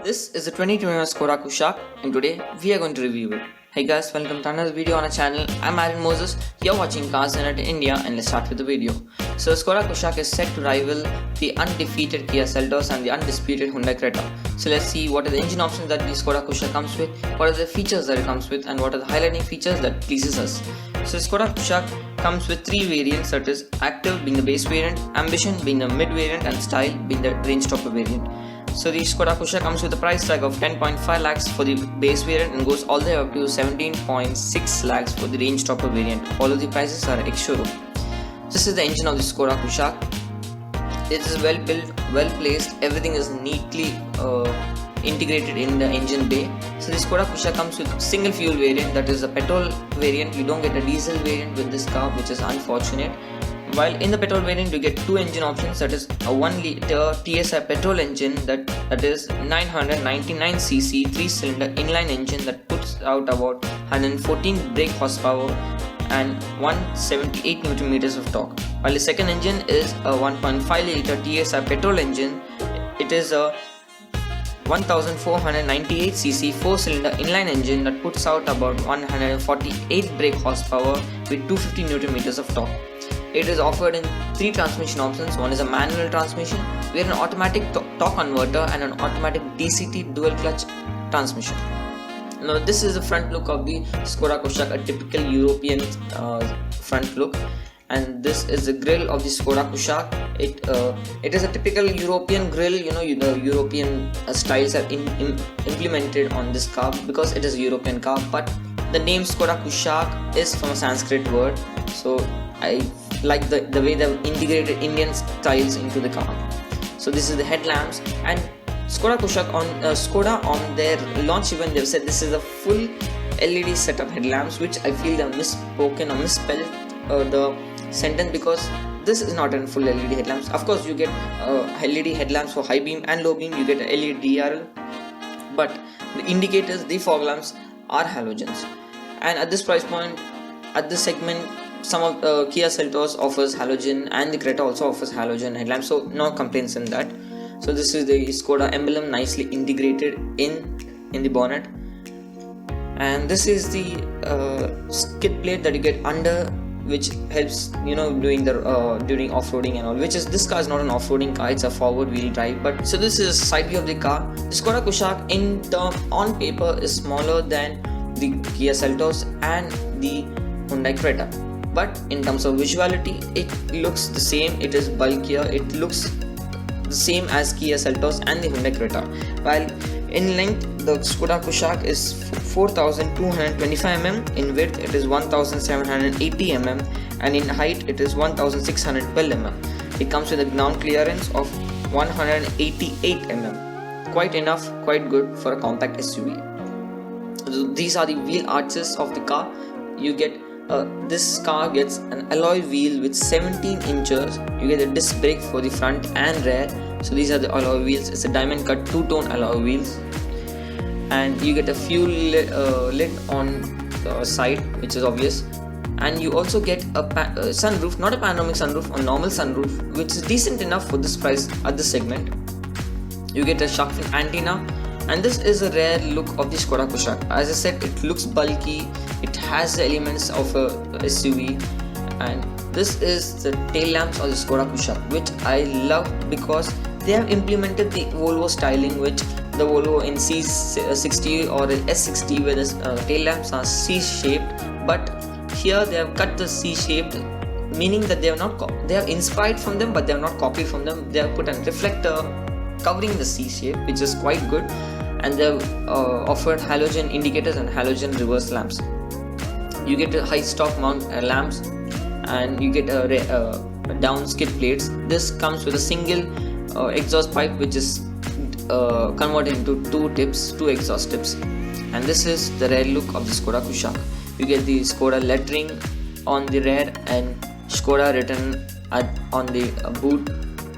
This is the 2021 Skoda Kushaq and today we are going to review it. Hey guys, welcome to another video on our channel. I'm Aaron Moses, you're watching Cars Net India and let's start with the video. So the Skoda Kushaq is set to rival the undefeated Kia Seltos and the undisputed Hyundai Creta. So let's see what are the engine options that the Skoda Kushaq comes with, what are the features that it comes with and what are the highlighting features that pleases us. So the Skoda Kushaq comes with three variants, that is Active being the base variant, Ambition being the mid variant and Style being the range topper variant. So the Skoda Kushaq comes with a price tag of 10.5 lakhs for the base variant and goes all the way up to 17.6 lakhs for the range topper variant. All of the prices are ex-showroom. This is the engine of the Skoda Kushaq. It is well built, well placed, everything is neatly integrated in the engine bay. So the Skoda Kushaq comes with single fuel variant, that is a petrol variant. You don't get a diesel variant with this car, which is unfortunate. While in the petrol variant you get two engine options, that is a 1 litre TSI petrol engine that is 999cc 3-cylinder inline engine that puts out about 114 brake horsepower and 178 Nm of torque. While the second engine is a 1.5 litre TSI petrol engine. It is a 1498cc 4-cylinder inline engine that puts out about 148 brake horsepower with 250 Nm of torque. It is offered in three transmission options. One is a manual transmission, where an automatic torque converter and an automatic DCT dual clutch transmission. Now this is the front look of the Skoda Kushaq, a typical European front look, and this is the grille of the Skoda Kushaq. It is a typical European grille. The European styles are implemented on this car because it is a European car. But the name Skoda Kushaq is from a Sanskrit word, so I like the way they've integrated Indian styles into the car. So this is the headlamps, and Skoda Kushaq Skoda on their launch event they've said this is a full LED setup headlamps, which I feel they've misspoken or misspelled the sentence, because this is not a full LED headlamps. Of course you get LED headlamps for high beam and low beam, you get a LED DRL, but the indicators, the fog lamps are halogens. And at this price point, at this segment, some of Kia Seltos offers halogen and the Creta also offers halogen headlamps, so no complaints in that. So this is the Skoda emblem nicely integrated in the bonnet, and this is the skid plate that you get under, which helps during off-roading and all, which is, this car is not an off-roading car, it's a forward wheel drive. But so this is side view of the car. The Skoda Kushaq on paper is smaller than the Kia Seltos and the Hyundai Creta, but in terms of visuality it looks the same. It is bulkier, it looks the same as Kia Seltos and the Hyundai Creta. While in length the Skoda Kushaq is 4225 mm, in width it is 1780 mm, and in height it is 1612 mm. It comes with a ground clearance of 188 mm, quite enough, quite good for a compact SUV. So these are the wheel arches of the car. You get this car gets an alloy wheel with 17 inches. You get a disc brake for the front and rear. So these are the alloy wheels. It's a diamond cut two-tone alloy wheels, and you get a fuel lid on the side, which is obvious. And you also get a sunroof, not a panoramic sunroof, a normal sunroof, which is decent enough for this price at this segment. You get a shark fin antenna. And this is a rare look of the Skoda Kushaq. As I said, it looks bulky, it has the elements of a SUV, and this is the tail lamps of the Skoda Kushaq, which I love because they have implemented the Volvo styling, which the Volvo in C60 or S60, where the tail lamps are C-shaped, but here they have cut the C-shaped, meaning that they have inspired from them, but they have not copied from them. They have put a reflector covering the C shape, which is quite good, and they've offered halogen indicators and halogen reverse lamps. You get a high stock mount lamps, and you get a down skid plates. This comes with a single exhaust pipe, which is converted into two exhaust tips. And this is the rear look of the Skoda Kushaq. You get the Skoda lettering on the rear and Skoda written on the boot.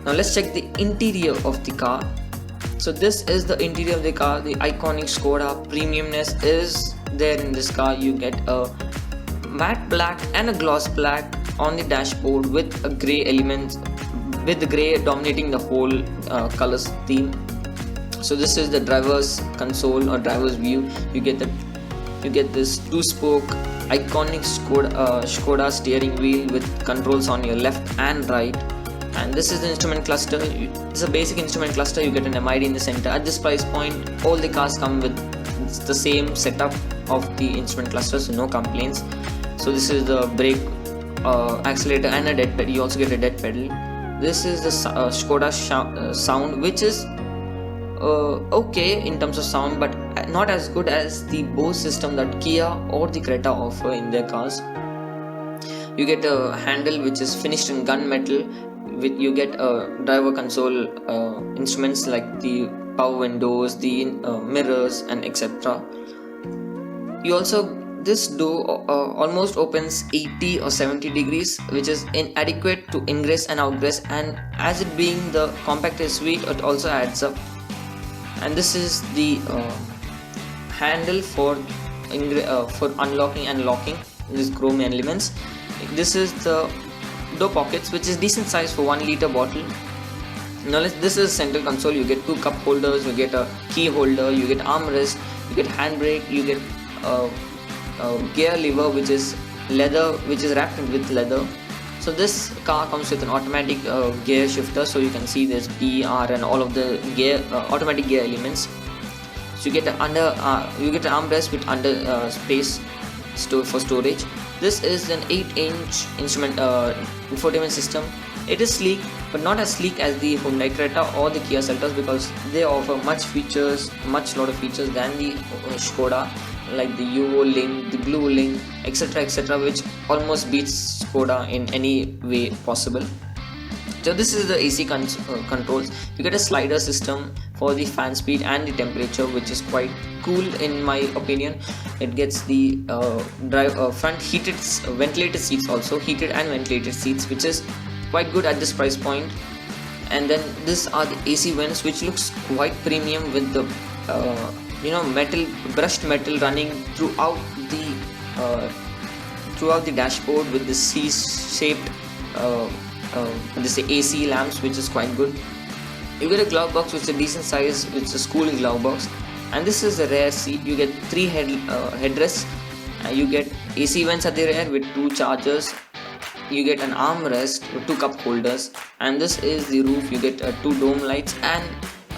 Now let's check the interior of the car. So this is the interior of the car. The iconic Skoda premiumness is there in this car. You get a matte black and a gloss black on the dashboard with a grey element, with the grey dominating the whole colors theme. So this is the driver's console or driver's view. You get this two-spoke iconic Skoda steering wheel with controls on your left and right. And this is the instrument cluster. It's a basic instrument cluster. You get an MID in the center. At this price point, all the cars come with the same setup of the instrument cluster, so no complaints. So this is the brake, accelerator, and a dead pedal. You also get a dead pedal. This is the Skoda sound, which is okay in terms of sound, but not as good as the Bose system that Kia or the Creta offer in their cars. You get a handle which is finished in gunmetal. You get driver console instruments like the power windows, the mirrors, and etc. You also, this door almost opens 80 or 70 degrees, which is inadequate to ingress and outgress, and as it being the compact SUV, it also adds up. And this is the handle for unlocking and locking. These chrome elements. This is the door pockets, which is decent size for 1 liter bottle. Now this is central console. You get 2 cup holders, you get a key holder, you get armrest, you get handbrake, you get gear lever which is leather, which is wrapped with leather. So this car comes with an automatic gear shifter, so you can see this P, R, and all of the gear automatic gear elements. So you get an armrest with under space for storage. This is an 8-inch infotainment system. It is sleek, but not as sleek as the Hyundai Creta or the Kia Seltos, because they offer lot of features than the Skoda, like the UO Link, the Blue Link, etc., which almost beats Skoda in any way possible. So this is the AC controls. You get a slider system for the fan speed and the temperature, which is quite cool in my opinion. It gets the front heated ventilated seats, also heated and ventilated seats, which is quite good at this price point. And then these are the AC vents, which looks quite premium with the brushed metal running throughout the dashboard with the C-shaped AC lamps, which is quite good. You get a glove box which is a decent size, which is a school glove box. And this is the rear seat. You get 3 headrests. You get AC vents at the rear with 2 chargers. You get an armrest with 2 cup holders. And this is the roof. You get 2 dome lights and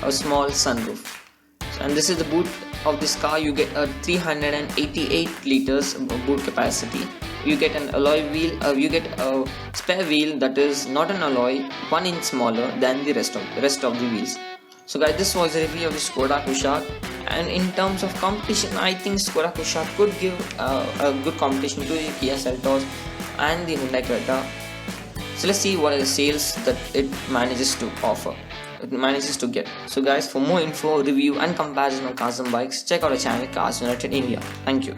a small sunroof. And this is the boot of this car. You get a 388 liters boot capacity. You get an alloy wheel. You get a spare wheel that is not an alloy, 1 inch smaller than the rest of the wheels. So guys, this was a review of the Skoda Kushaq, and in terms of competition, I think Skoda Kushaq could give a good competition to the Kia Seltos and the Hyundai Creta. So let's see what are the sales that it manages to get. So guys, for more info, review and comparison of cars and bikes, check out our channel Cars United India. Thank you.